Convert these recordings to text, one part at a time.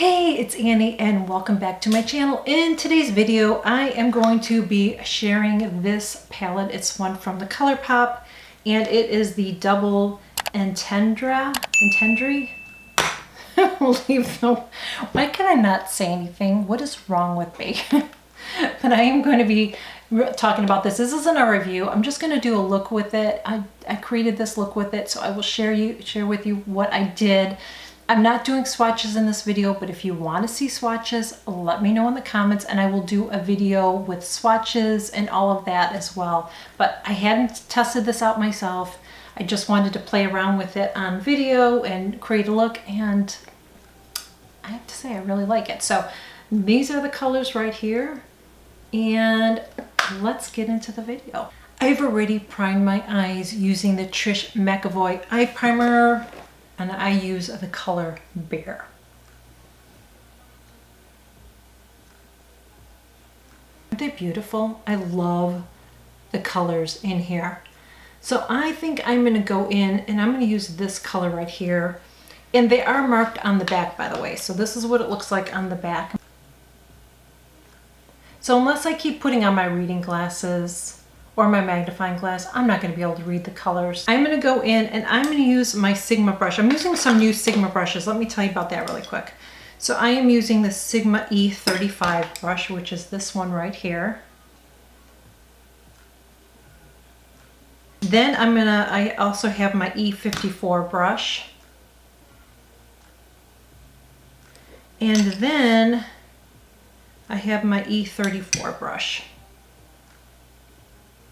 Hey, it's Annie and welcome back to my channel. In today's video, I am going to be sharing this palette. It's one from the Colourpop and it is the double Entendre. Why can I not say anything? What is wrong with me? But I am going to be talking about this. This isn't a review. I'm just going to do a look with it. I created this look with it, so I will share with you what I did. I'm not doing swatches in this video, but if you want to see swatches, let me know in the comments and I will do a video with swatches and all of that as well. But I hadn't tested this out myself. I just wanted to play around with it on video and create a look, and I have to say I really like it. So these are the colors right here, and let's get into the video. I've already primed my eyes using the Trish McEvoy eye primer, and I use the color Bear. Aren't they beautiful? I love the colors in here. So I think I'm going to go in and I'm going to use this color right here. And they are marked on the back, by the way. So this is what it looks like on the back. So unless I keep putting on my reading glasses or my magnifying glass, I'm not going to be able to read the colors. I'm going to go in and I'm going to use my Sigma brush. I'm using some new Sigma brushes. Let me tell you about that really quick. So I am using the Sigma E35 brush, which is this one right here. Then I also have my E54 brush. And then I have my E34 brush.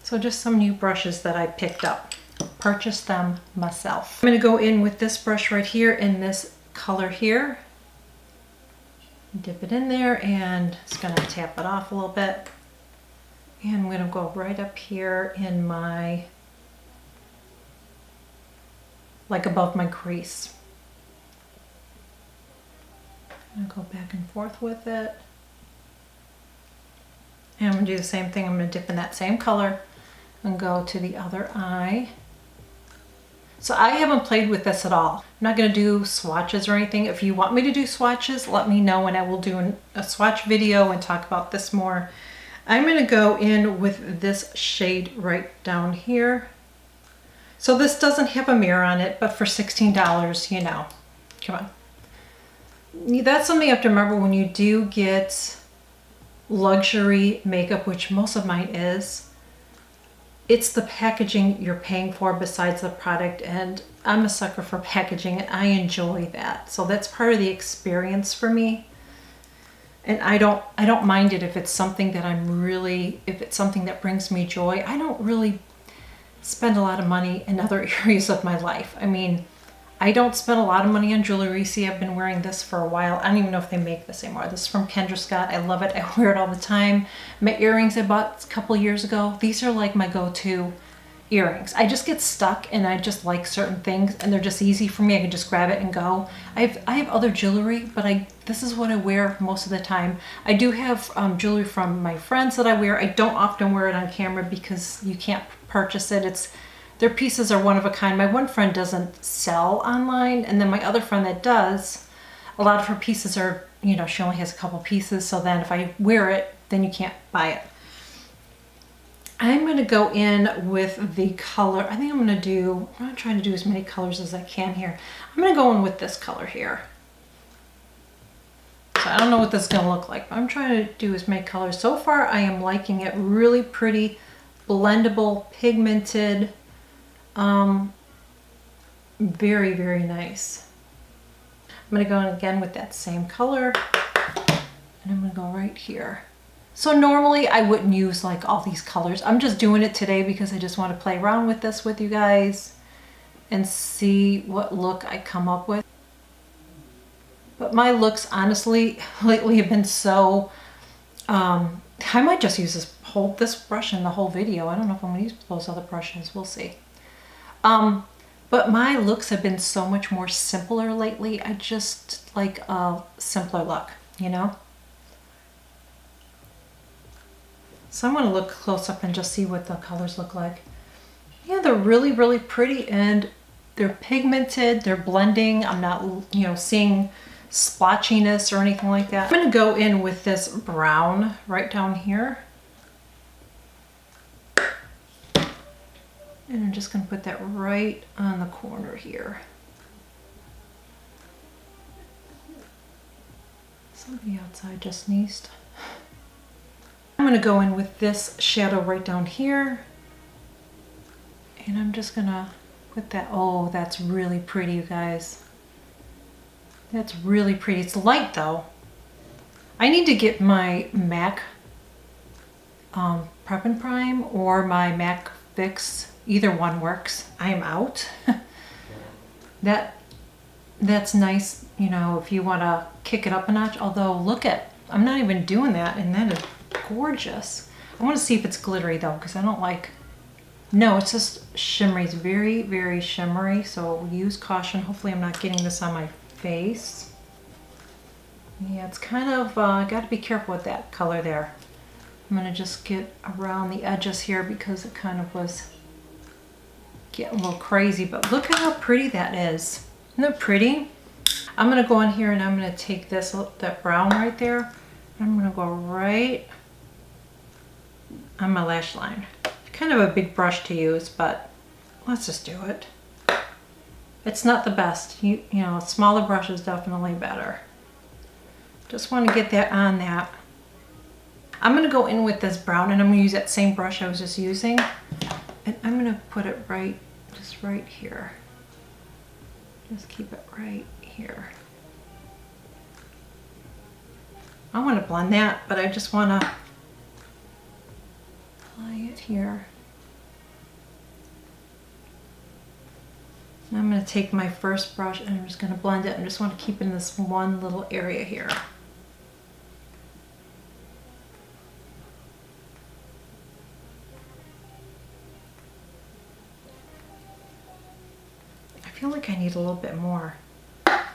So just some new brushes that I picked up. Purchased them myself. I'm going to go in with this brush right here in this color here. Dip it in there and it's going to tap it off a little bit. And I'm going to go right up here in my, like above my crease. I'm going to go back and forth with it. And I'm going to do the same thing. I'm going to dip in that same color and go to the other eye. So I haven't played with this at all. I'm not going to do swatches or anything. If you want me to do swatches, let me know and I will do a swatch video and talk about this more. I'm going to go in with this shade right down here. So this doesn't have a mirror on it, but for $16, you know, come on. That's something you have to remember when you do get luxury makeup, which most of mine is. It's the packaging you're paying for besides the product, and I'm a sucker for packaging and I enjoy that. So that's part of the experience for me. And I don't mind it if it's something that if it's something that brings me joy. I don't really spend a lot of money in other areas of my life. I mean, I don't spend a lot of money on jewelry. See, I've been wearing this for a while. I don't even know if they make this anymore. This is from Kendra Scott. I love it. I wear it all the time. My earrings I bought a couple of years ago. These are like my go-to earrings. I just get stuck and I just like certain things and they're just easy for me. I can just grab it and go. I have other jewelry, but this is what I wear most of the time. I do have jewelry from my friends that I wear. I don't often wear it on camera because you can't purchase it. Their pieces are one of a kind. My one friend doesn't sell online, and then my other friend that does, a lot of her pieces are, you know, she only has a couple pieces, so then if I wear it, then you can't buy it. I'm going to go in with the color. I think I'm going to try to do as many colors as I can here. I'm going to go in with this color here. So I don't know what this is going to look like, but I'm trying to do as many colors. So far, I am liking it. Really pretty, blendable, pigmented. Very, very nice. I'm going to go in again with that same color, and I'm going to go right here. So normally I wouldn't use like all these colors. I'm just doing it today because I just want to play around with this with you guys and see what look I come up with. But my looks honestly lately have been so, I might just use this brush in the whole video. I don't know if I'm going to use those other brushes. We'll see. But my looks have been so much more simpler lately. I just like a simpler look, you know? So I'm going to look close up and just see what the colors look like. Yeah, they're really, really pretty and they're pigmented. They're blending. I'm not, you know, seeing splotchiness or anything like that. I'm gonna go in with this brown right down here. And I'm just gonna put that right on the corner here. Somebody outside just sneezed. I'm gonna go in with this shadow right down here. And I'm just gonna put that, oh, that's really pretty, you guys. That's really pretty. It's light though. I need to get my MAC Prep and Prime or my MAC Fix. Either one works. I'm out. That's nice, you know, if you want to kick it up a notch. Although, look at, I'm not even doing that, and that is gorgeous. I want to see if it's glittery though, because I don't like, no, it's just shimmery. It's very, very shimmery, so use caution. Hopefully I'm not getting this on my face. Yeah, it's kind of, got to be careful with that color there. I'm going to just get around the edges here because it kind of was getting a little crazy, but look at how pretty that is. Isn't that pretty? I'm going to go in here and I'm going to take this, that brown right there. I'm going to go right on my lash line. Kind of a big brush to use, but let's just do it. It's not the best. You know, a smaller brush is definitely better. Just want to get that on that. I'm going to go in with this brown and I'm going to use that same brush I was just using. And I'm going to put it right, just right here. Just keep it right here. I want to blend that, but I just want to apply it here. And I'm going to take my first brush and I'm just going to blend it. I just want to keep in this one little area here. I feel like I need a little bit more.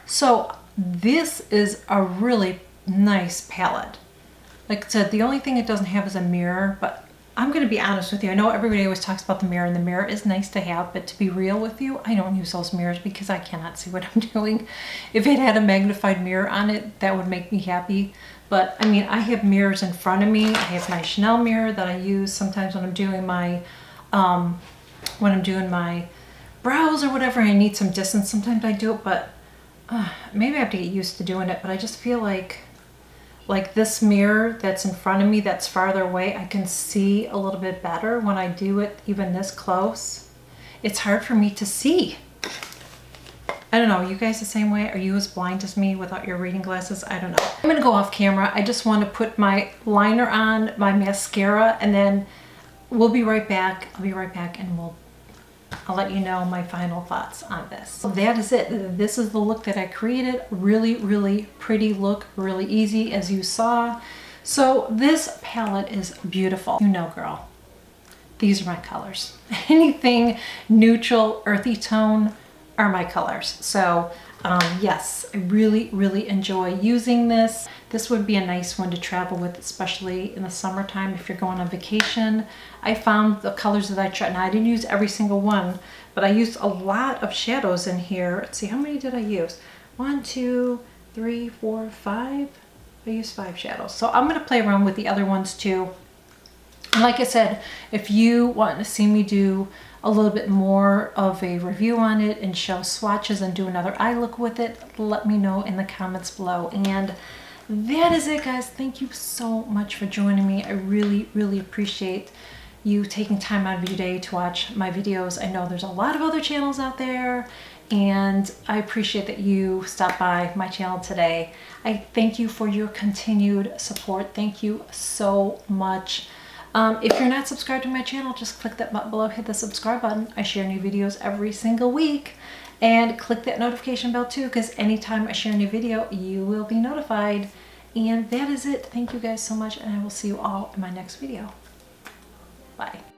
So this is a really nice palette. Like I said, the only thing it doesn't have is a mirror, but I'm going to be honest with you. I know everybody always talks about the mirror, and the mirror is nice to have, but to be real with you, I don't use those mirrors because I cannot see what I'm doing. If it had a magnified mirror on it, that would make me happy. But I mean, I have mirrors in front of me. I have my Chanel mirror that I use sometimes when I'm doing my brows or whatever. I need some distance. Sometimes I do it, but maybe I have to get used to doing it. But I just feel like this mirror that's in front of me that's farther away, I can see a little bit better when I do it even this close. It's hard for me to see. I don't know, you guys the same way? Are you as blind as me without your reading glasses? I don't know. I'm gonna go off camera. I just want to put my liner on, my mascara, and then we'll be right back. I'll be right back and I'll let you know my final thoughts on this. So that is it. This is the look that I created. Really, really pretty look, really easy as you saw. So this palette is beautiful. You know, girl, these are my colors. Anything neutral, earthy tone are my colors. So yes, I really, really enjoy using this. This would be a nice one to travel with, especially in the summertime if you're going on vacation. I found the colors that I tried, and I didn't use every single one, but I used a lot of shadows in here. Let's see, how many did I use? 1, 2, 3, 4, 5. I used 5 shadows. So I'm gonna play around with the other ones too. And like I said, if you want to see me do a little bit more of a review on it and show swatches and do another eye look with it, let me know in the comments below. And that is it, guys. Thank you so much for joining me. I really, really appreciate you taking time out of your day to watch my videos. I know there's a lot of other channels out there, and I appreciate that you stopped by my channel today. I thank you for your continued support. Thank you so much. If you're not subscribed to my channel, just click that button below, hit the subscribe button. I share new videos every single week. And click that notification bell too, because anytime I share a new video, you will be notified. And that is it. Thank you guys so much, and I will see you all in my next video. Bye.